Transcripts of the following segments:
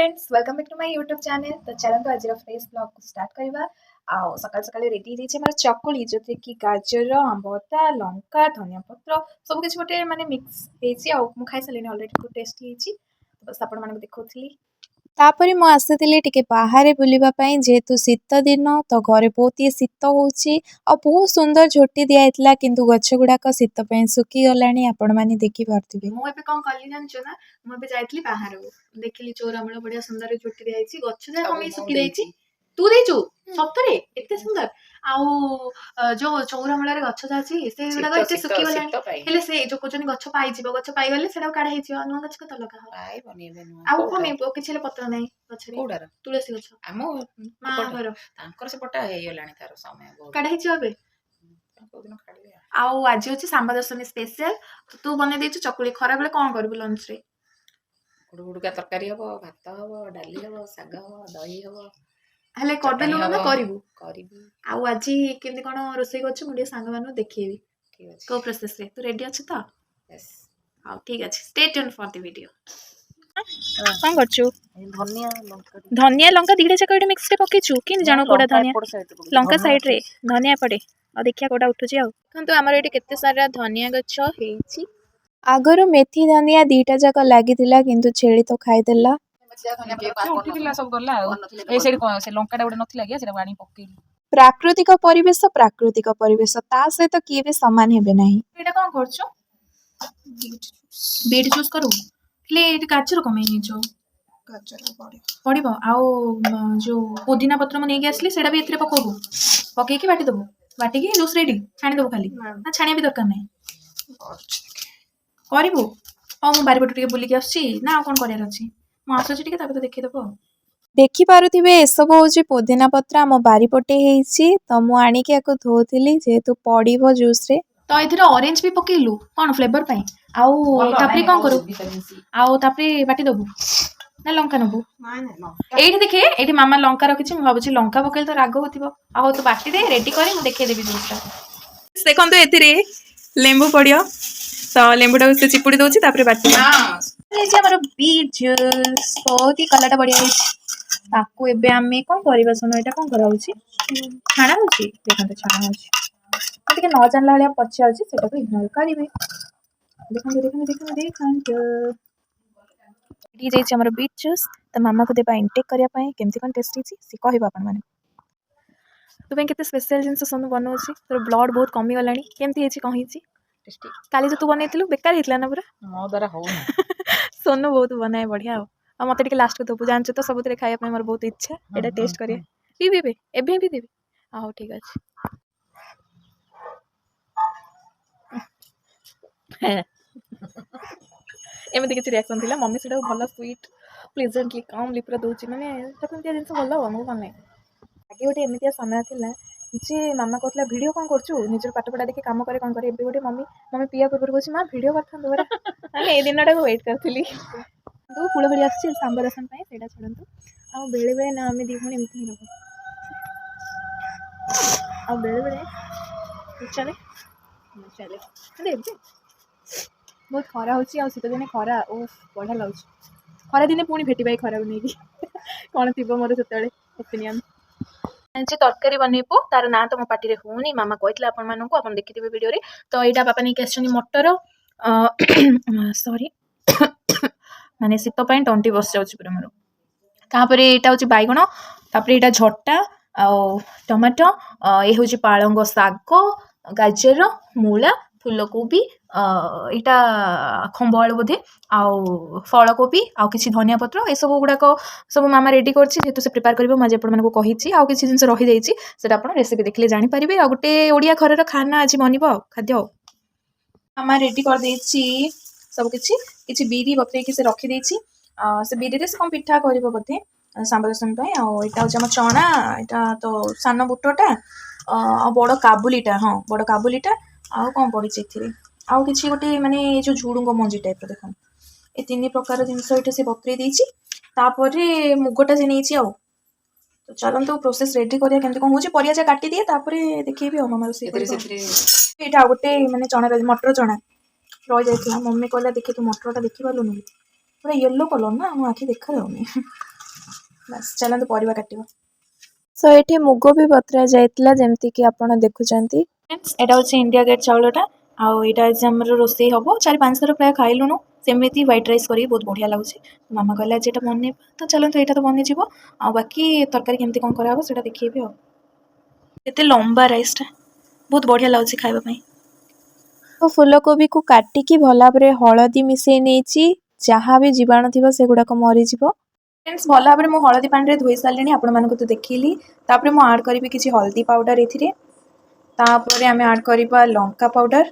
Friends welcome back to my YouTube channel. तो चलते आज फ्रेश ब्लॉग को स्टार्ट करवा। सकाल सकाल रेडी हो चकुली जो कि गाजर आंबता लंका धनिया पत्र सब किसी गोटे माने मिक्स हो खाई सारे अलरेडी टेस्ट होती बस आपण मानक देखौथली। तापरे मु आसीथिली टिके बाहर बुलिबा पई जेहेतु शीत दिन तो घरे बहुत ही शीत होउची आ बहुत सुंदर झोटी दिया इतला किंतु गछ गुडाक शीत पई सुकी गलानी आपण माने देखि पारथिबे। मु एबे कोन कली जानछो ना मु एबे जाइतली बाहर देखिली चौरामूल बढ़िया सुंदर झोटी दिया आइची गछ जा कमी सुकी देइची। तू देइचो सतरे एते सुंदर आउ जो चौरामूल रे गछ जाची से गुडा एते सुकी गलानी हेले से जो कोचनी गछ पाई जिवो गछ पाई गले सेडा काढा हिचियो नुवा गछ को लगा हो पाई बनेबे नुवा आउ कमी किछले पत्र नै गछ रे कोडार तुलसी गछ आमो मा घर तांकर से पटा हे गलानी तार समय काढा हिचियो बे आउ आज होची सांबा दर्शनी स्पेशल। तो तू बने देछु चकुली खरा बेले कोन करबु लंच रे गुडुका तरकारी हबो भात हबो डाली हबो साग हबो दही हबो हले करदेलु ना करबु आउ आज केमि कोन रोसई करछु मुडे सांग मानु देखिबी ठीक अछि को प्रोसेस रे तू रेडी अछि त यस हां ठीक अछि stay tune for the video. कोन करछु धनिया लंका दिडे चकड़े मिक्स रे पकेछु किन जानो कोडा धनिया लंका साइड रे धनिया पड़े आ देखिया कोडा उठुची आ तो हमर एटी केते सारा धनिया गछ हेची आगरो मेथी धनिया दीटा जाक लागिथिला किंतु छेली तो खाई देला उठिथिला सब गला ए सेडी कोन से लंकाडा उडे नथिला गया सेडा गाणी पकेली। प्राकृतिक परिवेश ता सहित किए भी समान हेबे नाही। एटा कोन करछु बीट जूस करू ले एटी गाजर कमे नि जो गाजर पड़िबो आउ जो पुदीना पत्र म नेकी आसली सेडा भी एथरे पकोबो पके की बाटी दबो बाटी की जूस रेडी छाणी दबो खाली ना छाणी भी दरकार नाही करिबो आ मु बारी बट टिके बुली के आछी ना कोन करियार अछि मु आछी टिके तापर देखि दबो देखि पारुथिबे ए सब होची पुदीना पत्र हम बारी पटे हेची त मु आनी के आको धोथिली जेहेतु पड़िबो जूस रे तो एथरे ऑरेंज भी पकेलु कोन फ्लेवर पई आउ तापरे कोन करू आउ तापरे बाटी दबो ना लंका नबो एठी देखे एठी मामा लंका रखिछि मु भाबुछि लंका पकेल तो राग होतिबो आ तो बाटी दे रेडी करी मु देखे देबी जूसटा देखन तो एथिरे लेंबू पड़ियो तो लेंबूटा से चिपुड़ी दउछि तापरे बाटी ए जे हमर बीट जूस बहुत ही कलरटा बढ़िया है ताको एबे आमे कोन करबा सुनो एटा कोन करा होछि खाना होछि देखन तो छाना होछि ठीक न जानला वाला पछा होछि सेटा को इग्नोर करिवे देखन डी जाइछि हमर बीट जूस त मामा को देबा इनटेक करिया पई केमति कोन टेस्टी छि से कहबा अपन माने तू पे केते स्पेशल जिंस सोनु बनौछि तोर ब्लड बहुत कमी गलानी केमति हेछि कहिछि टेस्टी काली जो तू बनेथिलु बेकार हितला ना पूरा मो द्वारा हो सोनु बहुत बनाए बढ़िया आ मते टिके लास्ट को दबु जानछ तो सबुतरे खाया पे मोर बहुत इच्छा एटा टेस्ट करिया पी एबे भी देबी आ ठीक अछि एमती किसी रिएक्शन थिला मम्मी सेटा भलो स्वीट प्लेजेंटली कामली पूरा दउची माने तखन जिनस भलो हमहु भल नै आगे गोटे एमतिया समय थिला जे मामा कहला वीडियो कोन करछु निजर पाठ पढ़ा देखि काम करे कोन करे एबे गोटे मम्मी पिया पूर्व कहछि मां वीडियो करथन दोरा माने ए दिनटा को वेट करथिली दो फुल भली आछि सांबर रसन पई सेटा छडंतु आ बेले बेले ना हमें दी भणी एमती रहबो आ बेले बेले चले देबे बहुत खरा होची आ शीत दिने खरा ओ बढ़िया लाଗୁଛି खरा दिने पुणी भेटिबाई खरा बनेगी कौन थी मोर से ओपिनियन जे तरकारी बनइबो तार ना तो मो पार्टी रे होनी मामा कहथिला अपन मानन को अपन देखिथिबे वीडियो रे तो एटा पापा नै केसनी मटर सॉरी माने शीत पई टंटी बस जाउची पुरा मोर तापरे एटा होची बाइगण तापरे एटा झट्टा आ टमाटो ए होची पालंग साग गाजर मूला फूलकोबी इटा खंबआलू बोधे आउ फलकोबी आउ किसी धनिया पत्र ए सब गुड़ाक सब मामा रेडी करछि जेतु से प्रिपेयर करबो माजे आपण मानको कहिछि आउ किसी जिंस रहि जाइछि सेटा आपण रेसिपी देखले जानि परिबे आ गुटे ओडिया घरर खाना आज बनिबो खाद्य मामा रेडी कर देछि सब किछि बीरी बतरे कि से रखि देछि से बीरी रे से कम पिठा करबो बोधे सांबरसन पय आ एटा होछि हम चना एटा तो सान बुटटा आ बड़ काबुलीटा हां बड़ काबुलीटा आउ कौन पड़ी एथिरे आउ किछि गोटे माने जो झुडुंग मंजी टाइप रो देखन ए तीन प्रकार जिंस एटा से बतरे देछि तापरे मुगटा जे नेछि आउ तो चलंतु प्रोसेस रेडी करिया केमते कोन होछि परिया जे काटी दिए तापरे देखिबी हम मारो से एटा गोटे माने चना मटर चना रह जाइथिला मम्मी कहला देखि तू मटरटा देखि पालुनी पूरा येलो कलर ना हम आखि देखा जाउनी ବାସ୍ ଚାଲନ୍ତୁ ପରିବା କାଟିବା। ସୋ ଏଠି ମୁଗ ବି ବତରା ଯାଇଥିଲା ଯେମିତିକି ଆପଣ ଦେଖୁଛନ୍ତି। ଏଇଟା ହେଉଛି ଇଣ୍ଡିଆ ଗେଟ୍ ଚାଉଳଟା ଆଉ ଏଇଟା ଆଜି ଆମର ରୋଷେଇ ହେବ 4-5 ଥର ପ୍ରାୟ ଖାଇଲୁଣୁ ସେମିତି ହ୍ୱାଇଟ୍ ରାଇସ୍ କରିକି ବହୁତ ବଢ଼ିଆ ଲାଗୁଛି। ମାମା କହିଲା ଆଜି ଏଇଟା ବନେଇବା ତ ଚାଲନ୍ତୁ ଏଇଟା ତ ବନେଇଯିବ ଆଉ ବାକି ତରକାରୀ କେମିତି କ'ଣ କରାହେବ ସେଇଟା ଦେଖେଇବି ଆଉ। କେତେ ଲମ୍ବା ରାଇସ୍ଟା ବହୁତ ବଢ଼ିଆ ଲାଗୁଛି ଖାଇବା ପାଇଁ। ତ ଫୁଲକୋବିକୁ କାଟିକି ଭଲ ଭାବରେ ହଳଦୀ ମିଶାଇ ନେଇଛି, ଯାହା ବି ଜୀବାଣୁ ଥିବ ସେଗୁଡ଼ାକ ମରିଯିବ। ଫ୍ରେଣ୍ଡସ୍ ଭଲ ଭାବରେ ମୁଁ ହଳଦୀ ପାଣିରେ ଧୋଇ ସାରିଲିଣି ଆପଣମାନଙ୍କୁ ତ ଦେଖେଇଲି। ତାପରେ ମୁଁ ଆଡ଼୍ କରିବି କିଛି ହଳଦୀ ପାଉଡ଼ର ଏଥିରେ। ତାପରେ ଆମେ ଆଡ଼୍ କରିବା ଲଙ୍କା ପାଉଡ଼ର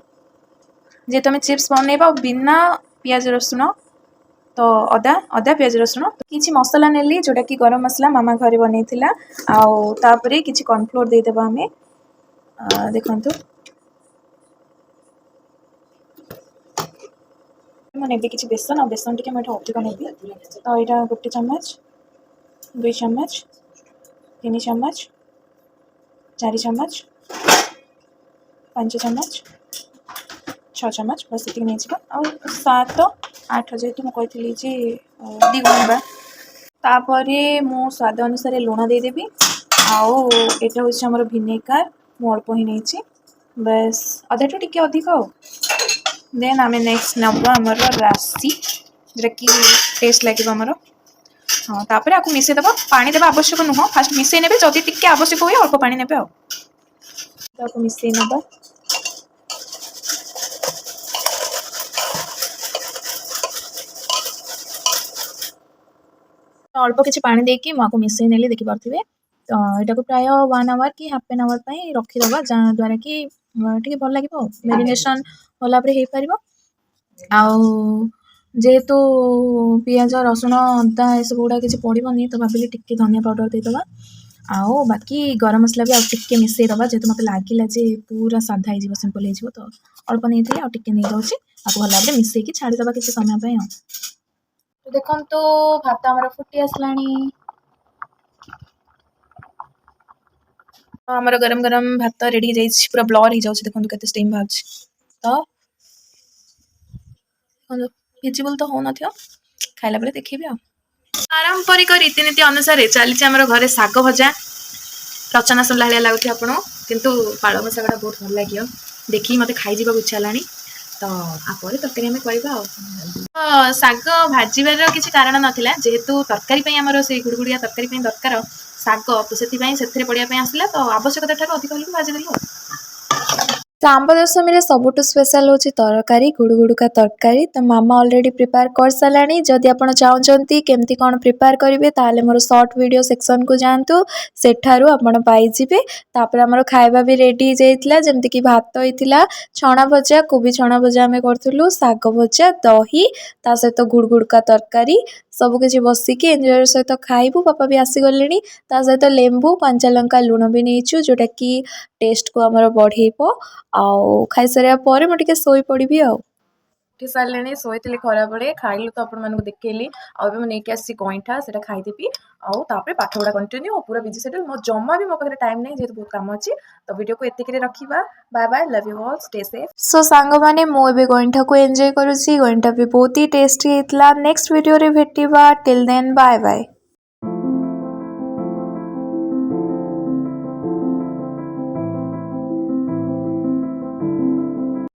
ଯେହେତୁ ଆମେ ଚିପ୍ସ ବନେଇବା ବିନା ପିଆଜ ରସୁଣ ତ ଅଦା ପିଆଜ ରସୁଣ କିଛି ମସଲା ନେଲି ଯେଉଁଟାକି ଗରମ ମସଲା ମାମା ଘରେ ବନେଇଥିଲା ଆଉ ତାପରେ କିଛି କର୍ଣ୍ଣଫ୍ଲୋର ଦେଇଦେବା ଆମେ ଦେଖନ୍ତୁ ମୁଁ ନେବି କିଛି ବେସନ ଆଉ ବେସନ ଟିକେ ମୁଁ ଏଠି ଅଧିକ ନେବି ତ ଏଇଟା 1 ଚାମଚ 2 ଚାମଚ 3 ଚାମଚ 4 ଚାମଚ 5 ଚାମଚ 6 ଚାମଚ ବସ୍ ଏତିକି ନେଇଯିବା ଆଉ 7-8 ଯେହେତୁ ମୁଁ କହିଥିଲି ଯେ 2 ଗୁଣ ନେବା। ତାପରେ ମୁଁ ସ୍ୱାଦ ଅନୁସାରେ ଲୁଣ ଦେଇଦେବି ଆଉ ଏଇଟା ହେଉଛି ଆମର ଭିନେଗାର ମୁଁ ଅଳ୍ପ ହିଁ ନେଇଛି ବାସ୍ ଅଧାଠୁ ଟିକେ ଅଧିକ ଆଉ। ଦେନ୍ ଆମେ ନେକ୍ସଟ ନେବା ଆମର ରାଶି ଯେଉଁଟାକି ଟେଷ୍ଟ ଲାଗିବ ଆମର। ହଁ ତାପରେ ଆକୁ ମିଶାଇ ଦେବା ପାଣି ଦେବା ଆବଶ୍ୟକ ନୁହଁ ଫାଷ୍ଟ ମିଶାଇ ନେବେ ଯଦି ଟିକେ ଆବଶ୍ୟକ ହୁଏ ଅଳ୍ପ ପାଣି ନେବେ ଆଉ ତାକୁ ମିଶାଇ ନେବା। ଅଳ୍ପ କିଛି ପାଣି ଦେଇକି ମୁଁ ଆକୁ ମିଶାଇ ନେଲି ଦେଖିପାରୁଥିବେ। ତ ଏଇଟାକୁ ପ୍ରାୟ 1 ଆୱାର କି ହାଫ୍ ଆନ୍ ଆୱାର ପାଇଁ ରଖିଦେବା ଯାହାଦ୍ୱାରା କି ଟିକେ ଭଲ ଲାଗିବ ଆଉ ମ୍ୟାରିନେସନ୍ ଭଲ ଭାବରେ ହେଇପାରିବ। ଆଉ ଯେହେତୁ ପିଆଜ ରସୁଣ ଅଦା ଏସବୁ ଗୁଡ଼ା କିଛି ପଡ଼ିବନି ତ ଭାବିଲି ଟିକେ ଧନିଆ ପାଉଡ଼ର ଦେଇଦେବା ଆଉ ବାକି ଗରମ ମସଲା ବି ଆଉ ଟିକେ ମିଶାଇ ଦେବା ଯେହେତୁ ମୋତେ ଲାଗିଲା ଯେ ପୁରା ସାଧା ହେଇଯିବ ସିମ୍ପଲ୍ ହେଇଯିବ ତ ଅଳ୍ପ ନେଇଥିଲି ଆଉ ଟିକେ ନେଇଯାଉଛି ଆକୁ ଭଲ ଭାବରେ ମିଶାଇକି ଛାଡ଼ିଦେବା କିଛି ସମୟ ପାଇଁ ଆଉ। ଦେଖନ୍ତୁ ଭାତ ଆମର ଫୁଟି ଆସିଲାଣି। ଆମର ଗରମ ଗରମ ଭାତ ରେଡ଼ି ହେଇଯାଇଛି ପୁରା ବ୍ଲର୍ ହେଇଯାଉଛି ଦେଖନ୍ତୁ କେତେ ଷ୍ଟିମ୍ ବାହାରୁଛି ତ ଭିଜିବଲ୍ ତ ହେଉନଥିବ ଖାଇଲା ବେଳେ ଦେଖିବି ଆଉ। ପାରମ୍ପରିକ ରୀତିନୀତି ଅନୁସାରେ ଚାଲିଛି ଆମର ଘରେ ଶାଗ ଭଜା ରଚନା ଶୁଣିଲା ଭଳିଆ ଲାଗୁଛି ଆପଣ କିନ୍ତୁ ପାଳଙ୍ଗ ଶାଗଟା ବହୁତ ଭଲ ଲାଗିବ ଦେଖିକି ମୋତେ ଖାଇଯିବାକୁ ଇଚ୍ଛା ହେଲାଣି ତ ଆପରେ ତରକାରୀ ଆମେ କରିବା ଆଉ। ଶାଗ ଭାଜିବାର କିଛି କାରଣ ନଥିଲା ଯେହେତୁ ତରକାରୀ ପାଇଁ ଆମର ସେଇ ଗୁଡ଼ଗୁଡ଼ିଆ ତରକାରୀ ପାଇଁ ଦରକାର ଶାଗ ତ ସେଥିପାଇଁ ସେଥିରେ ପଡ଼ିବା ପାଇଁ ଆସିଲା ତ ଆବଶ୍ୟକତା ଠାରୁ ଅଧିକ ହେଲେ ଭାଜିଦେଲୁ ଆଉ। ତ ଆମ୍ବ ଦଶମୀରେ ସବୁଠୁ ସ୍ପେଶାଲ୍ ହେଉଛି ତରକାରୀ ଗୁଡ଼ୁଗୁଡ଼ୁକା ତରକାରୀ। ତ ମାମା ଅଲରେଡ଼ି ପ୍ରିପେୟାର କରିସାରିଲାଣି। ଯଦି ଆପଣ ଚାହୁଁଛନ୍ତି କେମିତି କ'ଣ ପ୍ରିପେୟାର କରିବେ ତାହେଲେ ମୋର ସର୍ଟ ଭିଡ଼ିଓ ସେକ୍ସନକୁ ଯାଆନ୍ତୁ ସେଠାରୁ ଆପଣ ପାଇଯିବେ। ତାପରେ ଆମର ଖାଇବା ବି ରେଡ଼ି ହେଇଯାଇଥିଲା ଯେମିତିକି ଭାତ ହେଇଥିଲା ଛଣା ଭଜା କୋବି ଛଣା ଭଜା ଆମେ କରିଥିଲୁ ଶାଗ ଭଜା ଦହି ତା ସହିତ ଗୁଡ଼ଗୁଡ଼ୁକା ତରକାରୀ ସବୁକିଛି ବସିକି ଏନ୍ଜୟର ସହିତ ଖାଇବୁ। ବାପା ବି ଆସିଗଲେଣି ତା ସହିତ ଲେମ୍ବୁ କଞ୍ଚାଲଙ୍କା ଲୁଣ ବି ନେଇଛୁ ଯେଉଁଟାକି ଟେଷ୍ଟକୁ ଆମର ବଢ଼େଇବ। ଆଉ ଖାଇସାରିବା ପରେ ମୁଁ ଟିକେ ଶୋଇପଡ଼ିବି ଆଉ। ଉଠି ସାରିଲେଣି ଶୋଇଥିଲି ଖରାବେଳେ ଖାଇଲୁ ତ ଆପଣମାନଙ୍କୁ ଦେଖେଇଲି ଆଉ ଏବେ ମୁଁ ନେଇକି ଆସିଛି ଗଇଁଠା ସେଇଟା ଖାଇଦେବି ଆଉ ତାପରେ ପାଠ ପଢ଼ା କଣ୍ଟିନ୍ୟୁ ଆଉ ପୁରା ବିଜି ସେଡ୍ୟୁଲ୍ ମୋ ଜମା ବି ମୋ ପାଖରେ ଟାଇମ୍ ନାହିଁ ଯେହେତୁ ବହୁତ କାମ ଅଛି ତ ଭିଡ଼ିଓକୁ ଏତିକିରେ ରଖିବା। Bye bye love you all stay safe. So ସାଙ୍ଗମାନେ ମୁଁ ଏବେ ଗଇଁଠାକୁ ଏନ୍ଜୟ କରୁଛି ଗଇଁଠା ବି ବହୁତ ହି ଟେଷ୍ଟି ହେଇଥିଲା। ନେକ୍ସଟ ଭିଡ଼ିଓରେ ଭେଟିବା ଟିଲ୍ ଦେନ୍ ବାଏ ବାଏ।